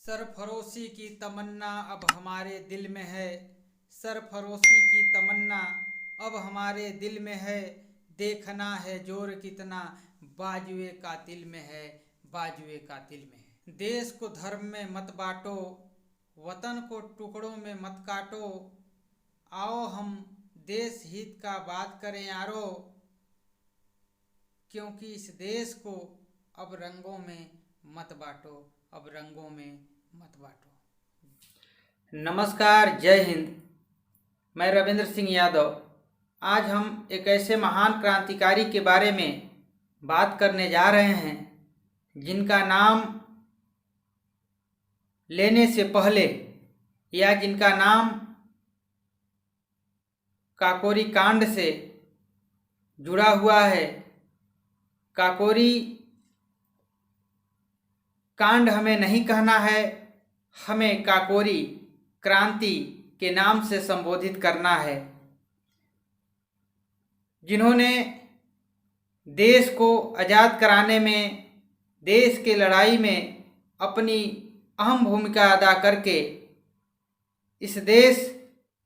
सरफरोशी की तमन्ना अब हमारे दिल में है। सरफरोशी की तमन्ना अब हमारे दिल में है। देखना है जोर कितना बाजुए कातिल में है, बाजुए कातिल में है। देश को धर्म में मत बांटो, वतन को टुकड़ों में मत काटो। आओ हम देश हित का बात करें यारो, क्योंकि इस देश को अब रंगों में मत बांटो, अब रंगों में मत बांटो। नमस्कार, जय हिंद। मैं रविंद्र सिंह यादव। आज हम एक ऐसे महान क्रांतिकारी के बारे में बात करने जा रहे हैं जिनका नाम लेने से पहले या जिनका नाम काकोरी कांड से जुड़ा हुआ है। काकोरी कांड हमें नहीं कहना है, हमें काकोरी क्रांति के नाम से संबोधित करना है, जिन्होंने देश को आज़ाद कराने में, देश के लड़ाई में अपनी अहम भूमिका अदा करके इस देश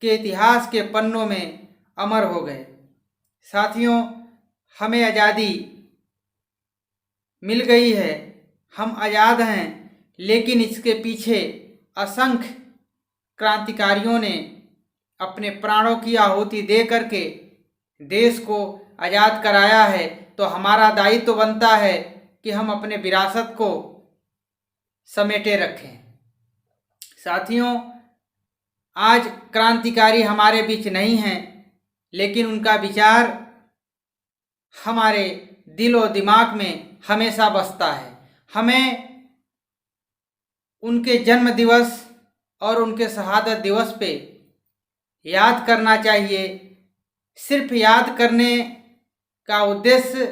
के इतिहास के पन्नों में अमर हो गए। साथियों, हमें आज़ादी मिल गई है, हम आज़ाद हैं, लेकिन इसके पीछे असंख्य क्रांतिकारियों ने अपने प्राणों की आहुति दे करके देश को आज़ाद कराया है। तो हमारा दायित्व तो बनता है कि हम अपने विरासत को समेटे रखें। साथियों, आज क्रांतिकारी हमारे बीच नहीं हैं, लेकिन उनका विचार हमारे दिल और दिमाग में हमेशा बसता है। हमें उनके जन्म दिवस और उनके शहादत दिवस पे याद करना चाहिए। सिर्फ याद करने का उद्देश्य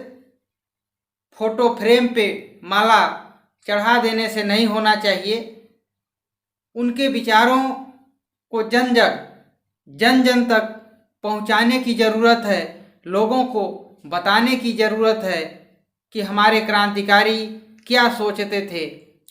फोटो फ्रेम पे माला चढ़ा देने से नहीं होना चाहिए। उनके विचारों को जन जन तक पहुंचाने की ज़रूरत है। लोगों को बताने की ज़रूरत है कि हमारे क्रांतिकारी क्या सोचते थे,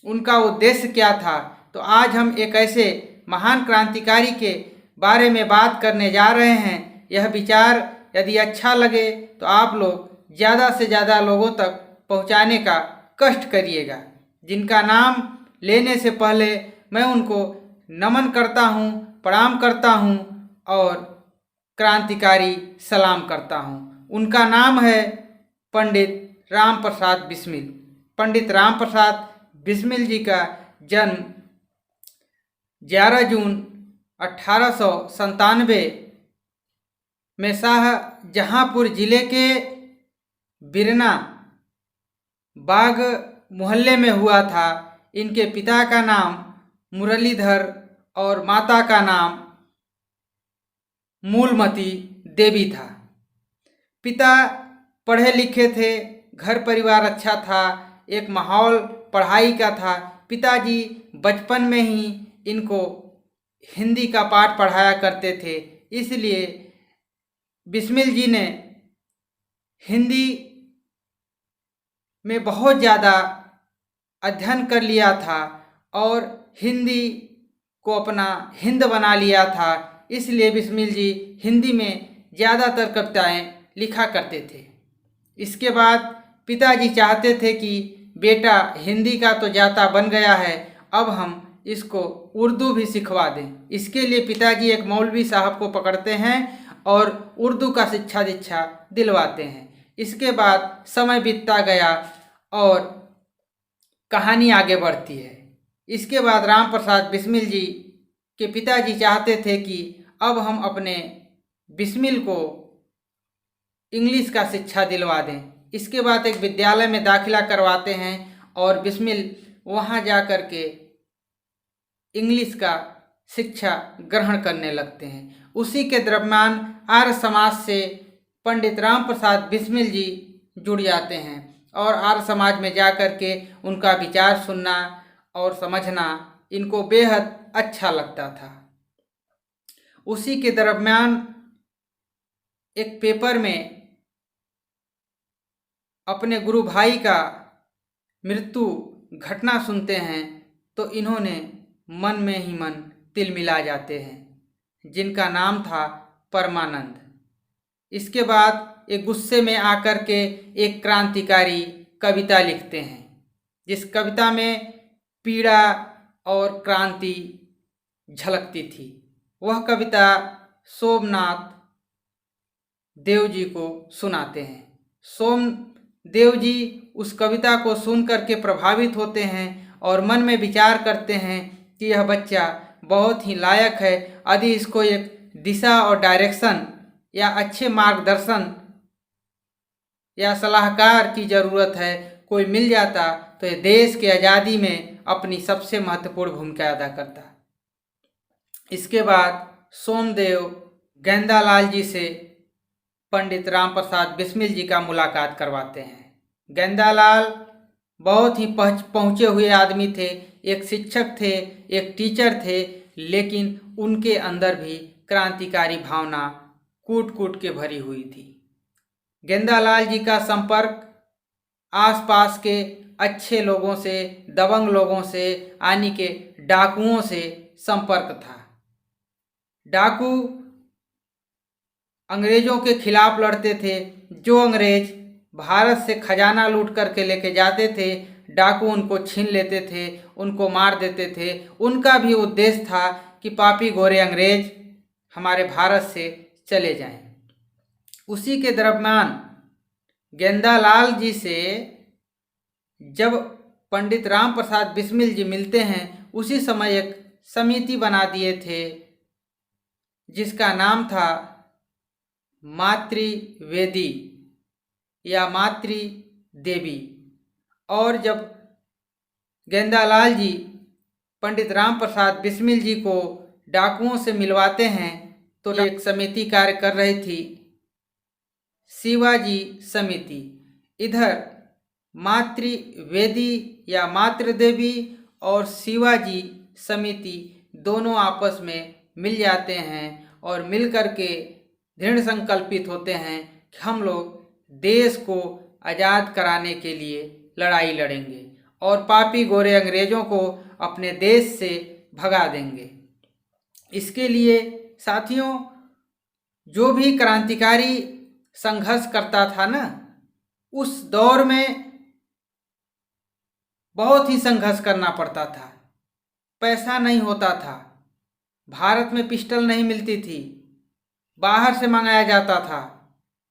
उनका उद्देश्य क्या था। तो आज हम एक ऐसे महान क्रांतिकारी के बारे में बात करने जा रहे हैं। यह विचार यदि अच्छा लगे तो आप लोग ज़्यादा से ज़्यादा लोगों तक पहुंचाने का कष्ट करिएगा। जिनका नाम लेने से पहले मैं उनको नमन करता हूं, प्रणाम करता हूं और क्रांतिकारी सलाम करता हूं। उनका नाम है पंडित राम प्रसाद बिस्मिल। पंडित राम प्रसाद बिस्मिल जी का जन्म 11 जून 1897 में शाहजहांपुर जिले के बिरना बाग मोहल्ले में हुआ था। इनके पिता का नाम मुरलीधर और माता का नाम मूलमती देवी था। पिता पढ़े लिखे थे, घर परिवार अच्छा था, एक माहौल पढ़ाई का था। पिताजी बचपन में ही इनको हिंदी का पाठ पढ़ाया करते थे, इसलिए बिस्मिल जी ने हिंदी में बहुत ज़्यादा अध्ययन कर लिया था और हिंदी को अपना हिंद बना लिया था। इसलिए बिस्मिल जी हिंदी में ज़्यादातर कविताएं लिखा करते थे। इसके बाद पिताजी चाहते थे कि बेटा हिंदी का तो जाता बन गया है, अब हम इसको उर्दू भी सिखवा दें। इसके लिए पिताजी एक मौलवी साहब को पकड़ते हैं और उर्दू का शिक्षा दीक्षा दिलवाते हैं। इसके बाद समय बीतता गया और कहानी आगे बढ़ती है। इसके बाद राम प्रसाद बिस्मिल जी के पिताजी चाहते थे कि अब हम अपने बिस्मिल को इंग्लिश का शिक्षा दिलवा दें। इसके बाद एक विद्यालय में दाखिला करवाते हैं और बिस्मिल वहाँ जा कर के इंग्लिश का शिक्षा ग्रहण करने लगते हैं। उसी के दरम्यान आर्य समाज से पंडित राम प्रसाद बिस्मिल जी जुड़ जाते हैं और आर्य समाज में जा कर के उनका विचार सुनना और समझना इनको बेहद अच्छा लगता था। उसी के दरम्यान एक पेपर में अपने गुरु भाई का मृत्यु घटना सुनते हैं, तो इन्होंने मन में ही मन तिल मिला जाते हैं, जिनका नाम था परमानंद। इसके बाद एक गुस्से में आकर के एक क्रांतिकारी कविता लिखते हैं, जिस कविता में पीड़ा और क्रांति झलकती थी। वह कविता सोमनाथ देव जी को सुनाते हैं। सोमदेव जी उस कविता को सुन करके प्रभावित होते हैं और मन में विचार करते हैं कि यह बच्चा बहुत ही लायक है, यदि इसको एक दिशा और डायरेक्शन या अच्छे मार्गदर्शन या सलाहकार की ज़रूरत है, कोई मिल जाता तो ये देश के आज़ादी में अपनी सबसे महत्वपूर्ण भूमिका अदा करता। इसके बाद सोमदेव गेंदालाल जी से पंडित राम प्रसाद बिस्मिल जी का मुलाकात करवाते हैं। गेंदालाल बहुत ही पहुँचे हुए आदमी थे, एक शिक्षक थे, एक टीचर थे, लेकिन उनके अंदर भी क्रांतिकारी भावना कूट कूट के भरी हुई थी। गेंदालाल जी का संपर्क आसपास के अच्छे लोगों से, दबंग लोगों से, यानी के डाकुओं से संपर्क था। डाकू अंग्रेजों के खिलाफ लड़ते थे। जो अंग्रेज भारत से खजाना लूट करके लेके जाते थे, डाकू उनको छीन लेते थे, उनको मार देते थे। उनका भी उद्देश्य था कि पापी गोरे अंग्रेज हमारे भारत से चले जाएं। उसी के दरम्यान गेंदालाल जी से जब पंडित राम प्रसाद बिस्मिल जी मिलते हैं, उसी समय एक समिति बना दिए थे जिसका नाम था मातृवेदी या मातृ देवी। और जब गेंदालाल जी पंडित राम प्रसाद बिस्मिल जी को डाकुओं से मिलवाते हैं तो एक समिति कार्य कर रही थी, शिवाजी समिति। इधर मातृवेदी या मातृदेवी और शिवाजी समिति दोनों आपस में मिल जाते हैं और मिल कर के दृढ़ संकल्पित होते हैं कि हम लोग देश को आज़ाद कराने के लिए लड़ाई लड़ेंगे और पापी गोरे अंग्रेज़ों को अपने देश से भगा देंगे। इसके लिए साथियों, जो भी क्रांतिकारी संघर्ष करता था ना, उस दौर में बहुत ही संघर्ष करना पड़ता था। पैसा नहीं होता था, भारत में पिस्टल नहीं मिलती थी, बाहर से मंगाया जाता था,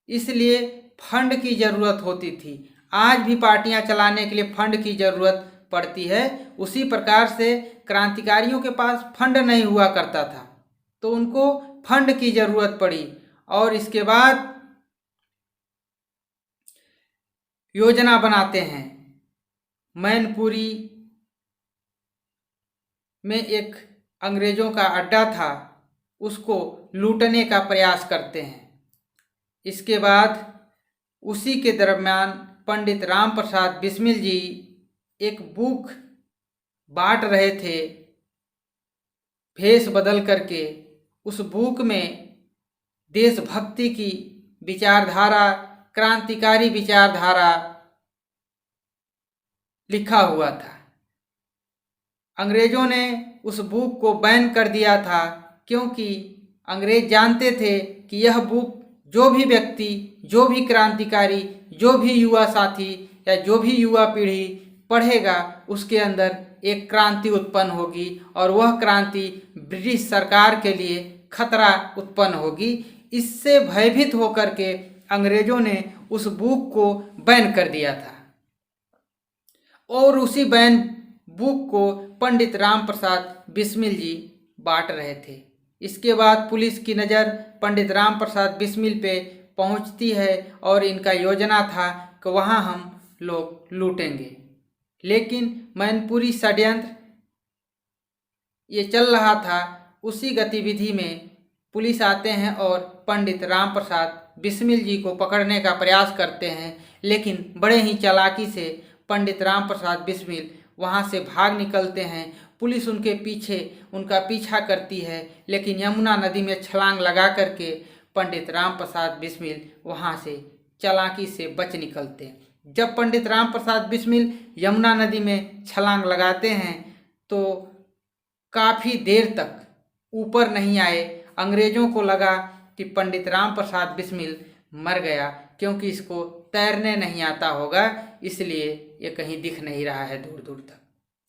इसलिए फंड की ज़रूरत होती थी। आज भी पार्टियां चलाने के लिए फंड की ज़रूरत पड़ती है। उसी प्रकार से क्रांतिकारियों के पास फंड नहीं हुआ करता था, तो उनको फंड की ज़रूरत पड़ी। और इसके बाद योजना बनाते हैं। मैनपुरी में एक अंग्रेज़ों का अड्डा था, उसको लूटने का प्रयास करते हैं। इसके बाद उसी के दरम्यान पंडित राम प्रसाद बिस्मिल जी एक बुक बांट रहे थे भेष बदल करके। उस बुक में देशभक्ति की विचारधारा, क्रांतिकारी विचारधारा लिखा हुआ था। अंग्रेज़ों ने उस बुक को बैन कर दिया था, क्योंकि अंग्रेज जानते थे कि यह बुक जो भी व्यक्ति, जो भी क्रांतिकारी, जो भी युवा साथी या जो भी युवा पीढ़ी पढ़ेगा, उसके अंदर एक क्रांति उत्पन्न होगी और वह क्रांति ब्रिटिश सरकार के लिए खतरा उत्पन्न होगी। इससे भयभीत होकर के अंग्रेज़ों ने उस बुक को बैन कर दिया था और उसी बैन बुक को पंडित राम प्रसाद बिस्मिल जी बांट रहे थे। इसके बाद पुलिस की नज़र पंडित राम प्रसाद बिस्मिल पे पहुंचती है और इनका योजना था कि वहां हम लोग लूटेंगे। लेकिन मैनपुरी षड्यंत्र ये चल रहा था। उसी गतिविधि में पुलिस आते हैं और पंडित राम प्रसाद बिस्मिल जी को पकड़ने का प्रयास करते हैं, लेकिन बड़े ही चालाकी से पंडित राम प्रसाद बिस्मिल वहाँ से भाग निकलते हैं। पुलिस उनका पीछा करती है, लेकिन यमुना नदी में छलांग लगा करके पंडित राम प्रसाद बिस्मिल वहाँ से चालाकी से बच निकलते हैं। जब पंडित राम प्रसाद बिस्मिल यमुना नदी में छलांग लगाते हैं तो काफ़ी देर तक ऊपर नहीं आए। अंग्रेज़ों को लगा कि पंडित राम प्रसाद बिस्मिल मर गया, क्योंकि इसको तैरने नहीं आता होगा, इसलिए ये कहीं दिख नहीं रहा है दूर दूर तक।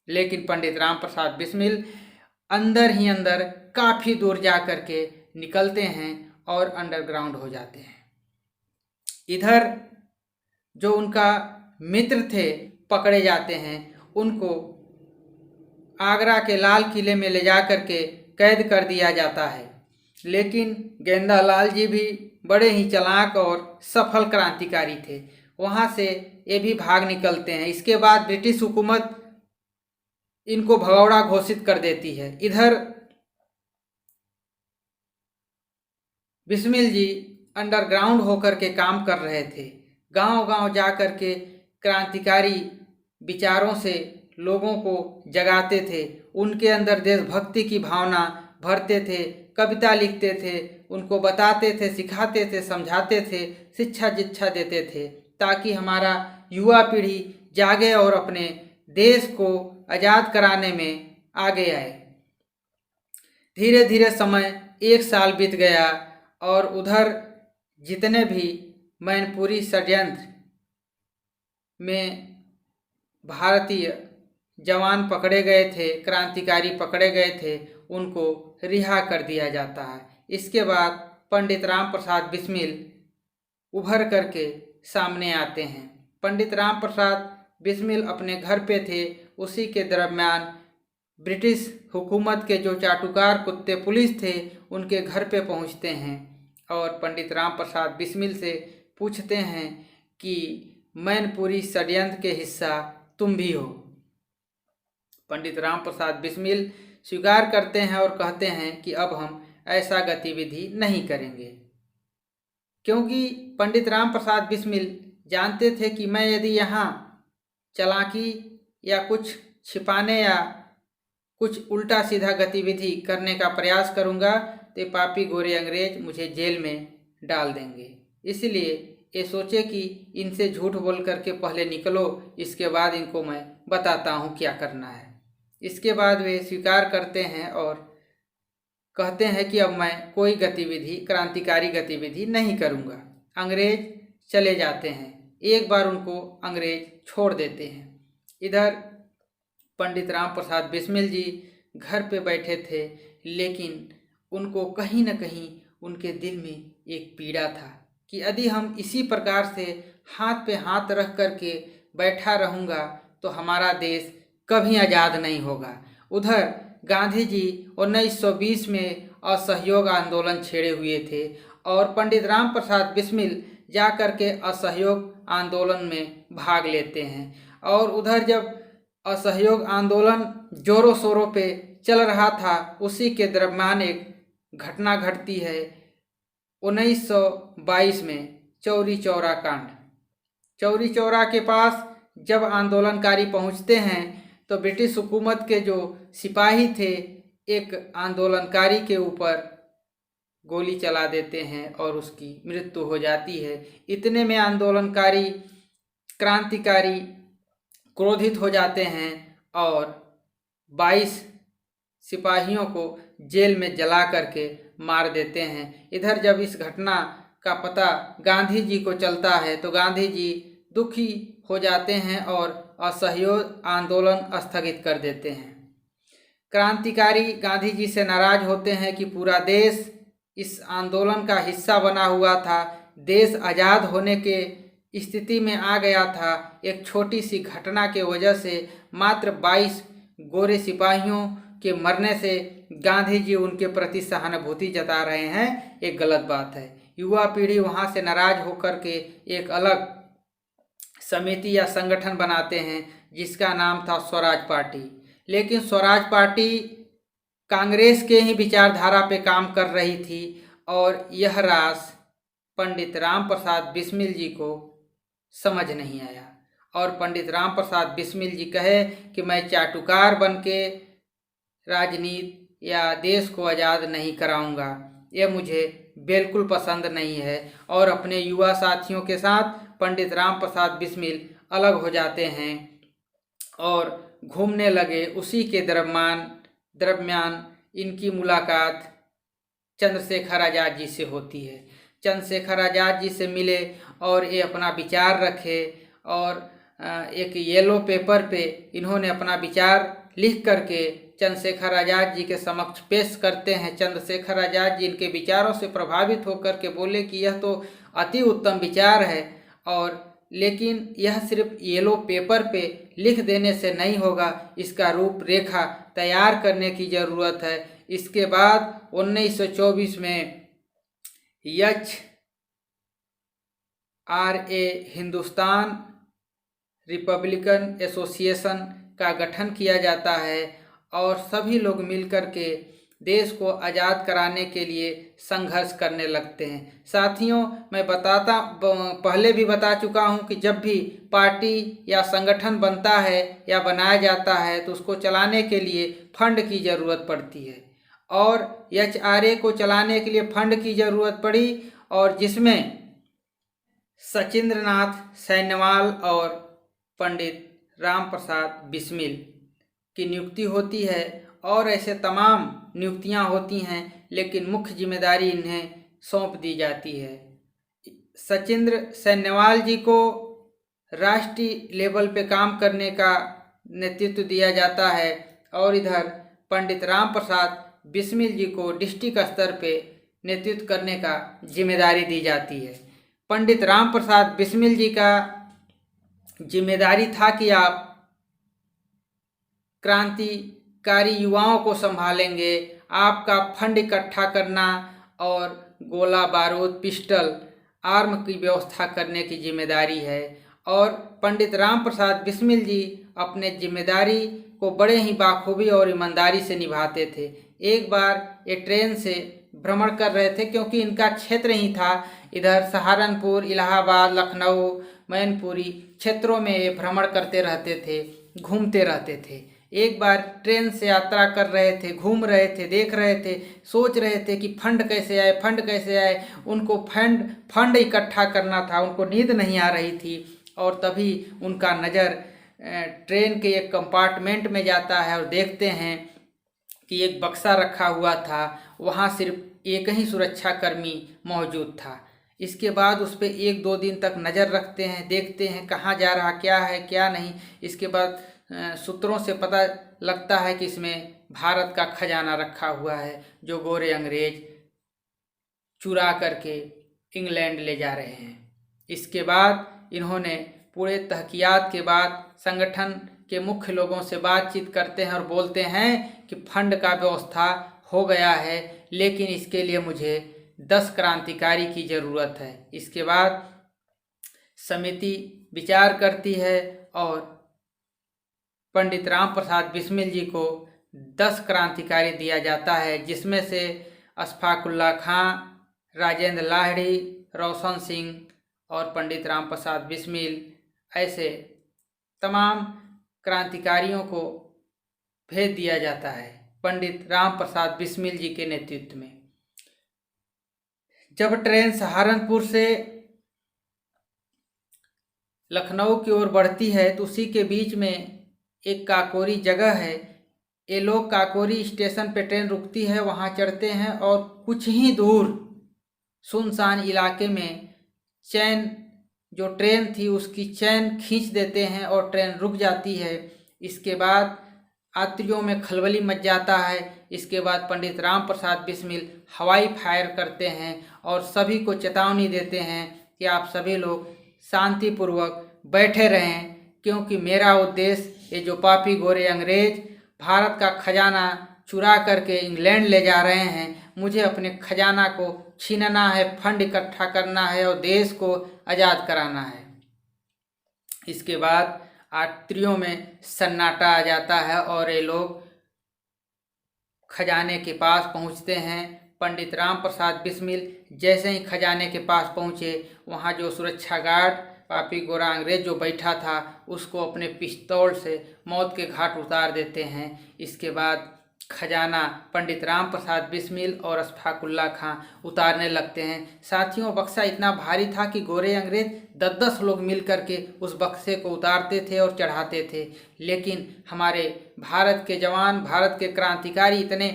लेकिन पंडित राम प्रसाद बिस्मिल अंदर ही अंदर काफ़ी दूर जा कर के निकलते हैं और अंडरग्राउंड हो जाते हैं। इधर जो उनका मित्र थे पकड़े जाते हैं, उनको आगरा के लाल किले में ले जा कर के कैद कर दिया जाता है। लेकिन गेंदालाल जी भी बड़े ही चालाक और सफल क्रांतिकारी थे, वहाँ से ये भी भाग निकलते हैं। इसके बाद ब्रिटिश हुकूमत इनको भगौड़ा घोषित कर देती है। इधर बिस्मिल जी अंडरग्राउंड होकर के काम कर रहे थे, गांव गांव जा कर के क्रांतिकारी विचारों से लोगों को जगाते थे, उनके अंदर देशभक्ति की भावना भरते थे, कविता लिखते थे, उनको बताते थे, सिखाते थे, समझाते थे, शिक्षा दीक्षा देते थे, ताकि हमारा युवा पीढ़ी जागे और अपने देश को आज़ाद कराने में आगे आए। धीरे धीरे समय 1 साल बीत गया और उधर जितने भी मैनपुरी षड्यंत्र में भारतीय जवान पकड़े गए थे, क्रांतिकारी पकड़े गए थे, उनको रिहा कर दिया जाता है। इसके बाद पंडित राम प्रसाद बिस्मिल उभर करके सामने आते हैं। पंडित राम प्रसाद बिस्मिल अपने घर पे थे, उसी के दरम्यान ब्रिटिश हुकूमत के जो चाटुकार कुत्ते पुलिस थे उनके घर पे पहुंचते हैं और पंडित राम प्रसाद बिस्मिल से पूछते हैं कि मैनपुरी षड्यंत्र के हिस्सा तुम भी हो। पंडित राम प्रसाद बिस्मिल स्वीकार करते हैं और कहते हैं कि अब हम ऐसा गतिविधि नहीं करेंगे, क्योंकि पंडित राम प्रसाद बिस्मिल जानते थे कि मैं यदि यहाँ चालाकी या कुछ छिपाने या कुछ उल्टा सीधा गतिविधि करने का प्रयास करूँगा तो पापी गोरे अंग्रेज मुझे जेल में डाल देंगे। इसलिए ये सोचे कि इनसे झूठ बोल करके पहले निकलो, इसके बाद इनको मैं बताता हूँ क्या करना है। इसके बाद वे स्वीकार करते हैं और कहते हैं कि अब मैं कोई गतिविधि, क्रांतिकारी गतिविधि नहीं करूँगा। अंग्रेज चले जाते हैं, एक बार उनको अंग्रेज छोड़ देते हैं। इधर पंडित राम प्रसाद बिस्मिल जी घर पे बैठे थे, लेकिन उनको कहीं न कहीं उनके दिल में एक पीड़ा था कि यदि हम इसी प्रकार से हाथ पे हाथ रख करके बैठा रहूँगा तो हमारा देश कभी आज़ाद नहीं होगा। उधर गांधी जी 1920 में असहयोग आंदोलन छेड़े हुए थे और पंडित राम प्रसाद बिस्मिल जा कर के असहयोग आंदोलन में भाग लेते हैं। और उधर जब असहयोग आंदोलन जोरों शोरों पे चल रहा था, उसी के दरम्यान एक घटना घटती है 1922 में, चौरी चौरा कांड। चौरी चौरा के पास जब आंदोलनकारी पहुंचते हैं तो ब्रिटिश हुकूमत के जो सिपाही थे एक आंदोलनकारी के ऊपर गोली चला देते हैं और उसकी मृत्यु हो जाती है। इतने में आंदोलनकारी क्रांतिकारी क्रोधित हो जाते हैं और 22 सिपाहियों को जेल में जला करके मार देते हैं। इधर जब इस घटना का पता गांधी जी को चलता है तो गांधी जी दुखी हो जाते हैं और असहयोग आंदोलन स्थगित कर देते हैं। क्रांतिकारी गांधी जी से नाराज होते हैं कि पूरा देश इस आंदोलन का हिस्सा बना हुआ था, देश आज़ाद होने के स्थिति में आ गया था। एक छोटी सी घटना के वजह से मात्र 22 गोरे सिपाहियों के मरने से गांधी जी उनके प्रति सहानुभूति जता रहे हैं, एक गलत बात है। युवा पीढ़ी वहाँ से नाराज होकर के एक अलग समिति या संगठन बनाते हैं जिसका नाम था स्वराज पार्टी। लेकिन स्वराज पार्टी कांग्रेस के ही विचारधारा पे काम कर रही थी और यह रास पंडित राम प्रसाद बिस्मिल जी को समझ नहीं आया और पंडित राम प्रसाद बिस्मिल जी कहे कि मैं चाटुकार बन के राजनीति या देश को आज़ाद नहीं कराऊंगा, यह मुझे बिल्कुल पसंद नहीं है। और अपने युवा साथियों के साथ पंडित राम प्रसाद बिस्मिल अलग हो जाते हैं और घूमने लगे। उसी के दरम्यान इनकी मुलाकात चंद्रशेखर आज़ाद जी से होती है। चंद्रशेखर आज़ाद जी से मिले और ये अपना विचार रखे और एक येलो पेपर पे इन्होंने अपना विचार लिख करके चंद्रशेखर आज़ाद जी के समक्ष पेश करते हैं। चंद्रशेखर आज़ाद जी इनके विचारों से प्रभावित होकर के बोले कि यह तो अति उत्तम विचार है, और लेकिन यह सिर्फ येलो पेपर पे लिख देने से नहीं होगा, इसका रूपरेखा तैयार करने की ज़रूरत है। इसके बाद 1924 में HRA हिंदुस्तान रिपब्लिकन एसोसिएशन का गठन किया जाता है और सभी लोग मिलकर के देश को आज़ाद कराने के लिए संघर्ष करने लगते हैं। साथियों, मैं पहले भी बता चुका हूं कि जब भी पार्टी या संगठन बनता है या बनाया जाता है तो उसको चलाने के लिए फंड की ज़रूरत पड़ती है, और HRA को चलाने के लिए फंड की ज़रूरत पड़ी, और जिसमें सचिंद्रनाथ सैन्यवाल और पंडित राम प्रसाद बिस्मिल की नियुक्ति होती है, और ऐसे तमाम नियुक्तियां होती हैं, लेकिन मुख्य जिम्मेदारी इन्हें सौंप दी जाती है। सचिंद्र सैन्यवाल जी को राष्ट्रीय लेवल पे काम करने का नेतृत्व दिया जाता है, और इधर पंडित राम प्रसाद बिस्मिल जी को डिस्ट्रिक्ट स्तर पे नेतृत्व करने का जिम्मेदारी दी जाती है। पंडित राम प्रसाद बिस्मिल जी का जिम्मेदारी था कि आप क्रांतिकारी युवाओं को संभालेंगे, आपका फंड इकट्ठा करना और गोला बारूद पिस्टल आर्म की व्यवस्था करने की जिम्मेदारी है। और पंडित राम प्रसाद बिस्मिल जी अपने जिम्मेदारी को बड़े ही बाखूबी और ईमानदारी से निभाते थे। एक बार ये ट्रेन से भ्रमण कर रहे थे, क्योंकि इनका क्षेत्र ही था, इधर सहारनपुर, इलाहाबाद, लखनऊ, मैनपुरी क्षेत्रों में ये भ्रमण करते रहते थे, घूमते रहते थे। एक बार ट्रेन से यात्रा कर रहे थे, घूम रहे थे, देख रहे थे, सोच रहे थे कि फंड कैसे आए। उनको फंड इकट्ठा करना था, उनको नींद नहीं आ रही थी, और तभी उनका नज़र ट्रेन के एक कंपार्टमेंट में जाता है और देखते हैं कि एक बक्सा रखा हुआ था, वहाँ सिर्फ एक ही सुरक्षाकर्मी मौजूद था। इसके बाद उस पर 1-2 दिन तक नज़र रखते हैं, देखते हैं कहाँ जा रहा, क्या है क्या नहीं। इसके बाद सूत्रों से पता लगता है कि इसमें भारत का खजाना रखा हुआ है, जो गोरे अंग्रेज चुरा करके इंग्लैंड ले जा रहे हैं। इसके बाद इन्होंने पूरे तहकीयात के बाद संगठन के मुख्य लोगों से बातचीत करते हैं और बोलते हैं कि फंड का व्यवस्था हो गया है, लेकिन इसके लिए मुझे 10 क्रांतिकारी की ज़रूरत है। इसके बाद समिति विचार करती है और पंडित राम प्रसाद बिस्मिल जी को 10 क्रांतिकारी दिया जाता है, जिसमें से अशफाकुल्ला खां, राजेंद्र लाहिड़ी, रोशन सिंह और पंडित राम प्रसाद बिस्मिल, ऐसे तमाम क्रांतिकारियों को भेज दिया जाता है पंडित राम प्रसाद बिस्मिल जी के नेतृत्व में। जब ट्रेन सहारनपुर से लखनऊ की ओर बढ़ती है तो उसी के बीच में एक काकोरी जगह है। ये लोग काकोरी स्टेशन पे ट्रेन रुकती है, वहाँ चढ़ते हैं और कुछ ही दूर सुनसान इलाके में चैन, जो ट्रेन थी उसकी चैन खींच देते हैं और ट्रेन रुक जाती है। इसके बाद यात्रियों में खलबली मच जाता है। इसके बाद पंडित राम प्रसाद बिस्मिल हवाई फायर करते हैं और सभी को चेतावनी देते हैं कि आप सभी लोग शांतिपूर्वक बैठे रहें, क्योंकि मेरा उद्देश्य ये जो पापी गोरे अंग्रेज भारत का खजाना चुरा करके इंग्लैंड ले जा रहे हैं, मुझे अपने खजाना को छीनना है, फंड इकट्ठा करना है और देश को आज़ाद कराना है। इसके बाद यात्रियों में सन्नाटा आ जाता है और ये लोग खजाने के पास पहुंचते हैं। पंडित राम प्रसाद बिस्मिल जैसे ही खजाने के पास पहुंचे, वहां जो सुरक्षा गार्ड पापी गोरा अंग्रेज जो बैठा था उसको अपने पिस्तौल से मौत के घाट उतार देते हैं। इसके बाद खजाना पंडित राम प्रसाद बिस्मिल और अशफाक उल्लाह खां उतारने लगते हैं। साथियों, बक्सा इतना भारी था कि गोरे अंग्रेज 10-10 लोग मिल करके उस बक्से को उतारते थे और चढ़ाते थे, लेकिन हमारे भारत के जवान, भारत के क्रांतिकारी इतने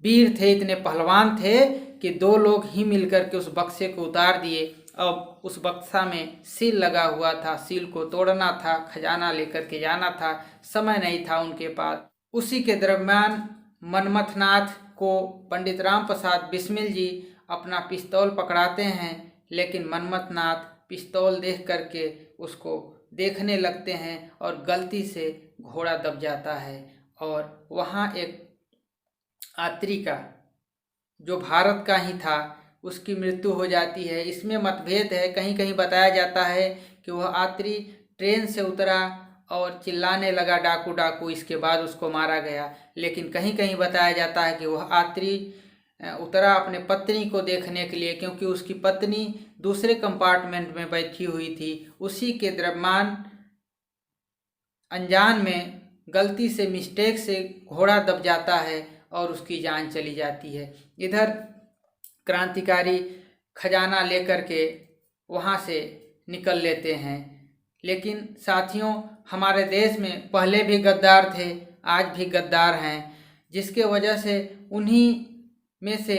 वीर थे, इतने पहलवान थे कि 2 लोग ही मिलकर के उस बक्से को उतार दिए। अब उस बक्सा में सील लगा हुआ था, सील को तोड़ना था, खजाना लेकर के जाना था, समय नहीं था उनके पास। उसी के दरम्यान मनमथनाथ को पंडित राम प्रसाद बिस्मिल जी अपना पिस्तौल पकड़ाते हैं, लेकिन मनमथनाथ पिस्तौल देख करके उसको देखने लगते हैं और गलती से घोड़ा दब जाता है और वहाँ एक यात्री का, जो भारत का ही था, उसकी मृत्यु हो जाती है। इसमें मतभेद है, कहीं कहीं बताया जाता है कि वह यात्री ट्रेन से उतरा और चिल्लाने लगा डाकू डाकू, इसके बाद उसको मारा गया। लेकिन कहीं कहीं बताया जाता है कि वह यात्री उतरा अपने पत्नी को देखने के लिए, क्योंकि उसकी पत्नी दूसरे कंपार्टमेंट में बैठी हुई थी। उसी के दरम्यान अनजान में गलती से, मिस्टेक से घोड़ा दब जाता है और उसकी जान चली जाती है। इधर क्रांतिकारी खजाना लेकर के वहाँ से निकल लेते हैं। लेकिन साथियों, हमारे देश में पहले भी गद्दार थे, आज भी गद्दार हैं, जिसके वजह से उन्हीं में से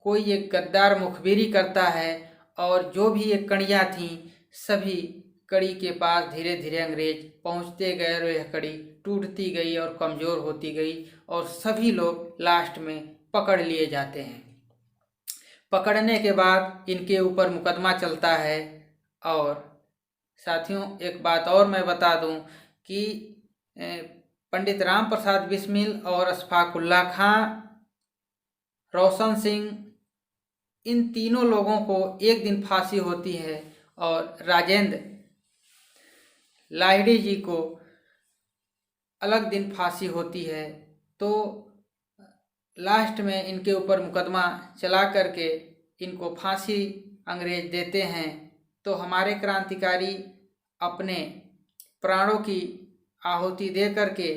कोई एक गद्दार मुखबिरी करता है और जो भी एक कड़ियाँ थीं, सभी कड़ी के पास धीरे धीरे अंग्रेज पहुँचते गए और यह कड़ी टूटती गई और कमज़ोर होती गई और सभी लोग लास्ट में पकड़ लिए जाते हैं। पकड़ने के बाद इनके ऊपर मुकदमा चलता है। और साथियों, एक बात और मैं बता दूं कि पंडित राम प्रसाद बिस्मिल और अशफाक उल्लाह खां, रोशन सिंह, इन तीनों लोगों को एक दिन फांसी होती है और राजेंद्र लाहिड़ी जी को अलग दिन फांसी होती है। तो लास्ट में इनके ऊपर मुकदमा चला करके इनको फांसी अंग्रेज देते हैं। तो हमारे क्रांतिकारी अपने प्राणों की आहुति दे करके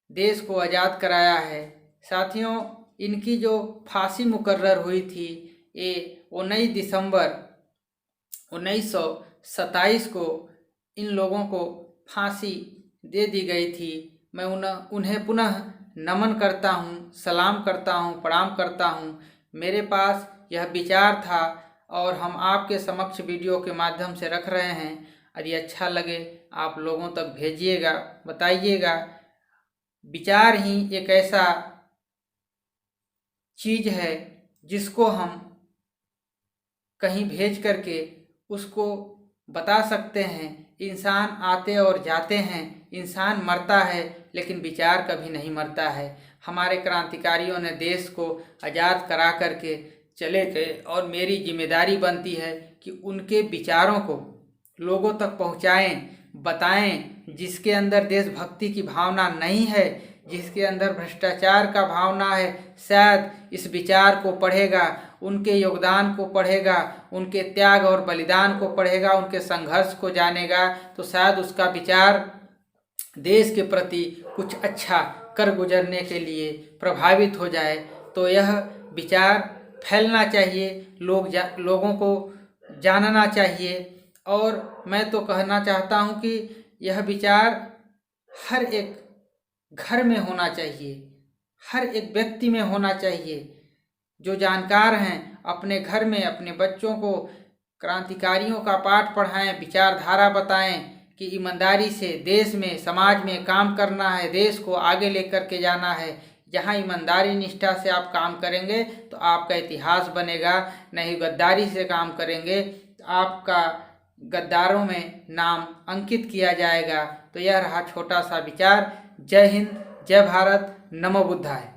देश को आज़ाद कराया है। साथियों, इनकी जो फांसी मुकर्रर हुई थी, ये 19 दिसंबर 1927 को इन लोगों को फांसी दे दी गई थी। मैं उन्हें पुनः नमन करता हूँ, सलाम करता हूँ, प्रणाम करता हूँ। मेरे पास यह विचार था और हम आपके समक्ष वीडियो के माध्यम से रख रहे हैं। यदि अच्छा लगे आप लोगों तक भेजिएगा, बताइएगा। विचार ही एक ऐसा चीज़ है जिसको हम कहीं भेज करके उसको बता सकते हैं। इंसान आते और जाते हैं, इंसान मरता है, लेकिन विचार कभी नहीं मरता है। हमारे क्रांतिकारियों ने देश को आज़ाद करा करके चले गए और मेरी जिम्मेदारी बनती है कि उनके विचारों को लोगों तक पहुंचाएं, बताएं। जिसके अंदर देशभक्ति की भावना नहीं है, जिसके अंदर भ्रष्टाचार का भावना है, शायद इस विचार को पढ़ेगा, उनके योगदान को पढ़ेगा, उनके त्याग और बलिदान को पढ़ेगा, उनके संघर्ष को जानेगा, तो शायद उसका विचार देश के प्रति कुछ अच्छा कर गुजरने के लिए प्रभावित हो जाए। तो यह विचार फैलना चाहिए, लोगों को जानना चाहिए। और मैं तो कहना चाहता हूँ कि यह विचार हर एक घर में होना चाहिए, हर एक व्यक्ति में होना चाहिए। जो जानकार हैं अपने घर में अपने बच्चों को क्रांतिकारियों का पाठ पढ़ाएं, विचारधारा बताएं कि ईमानदारी से देश में, समाज में काम करना है, देश को आगे लेकर के जाना है। जहाँ ईमानदारी निष्ठा से आप काम करेंगे तो आपका इतिहास बनेगा, नहीं गद्दारी से काम करेंगे तो आपका गद्दारों में नाम अंकित किया जाएगा। तो यह रहा छोटा सा विचार। जय हिंद, जय भारत, नमो बुद्धाय।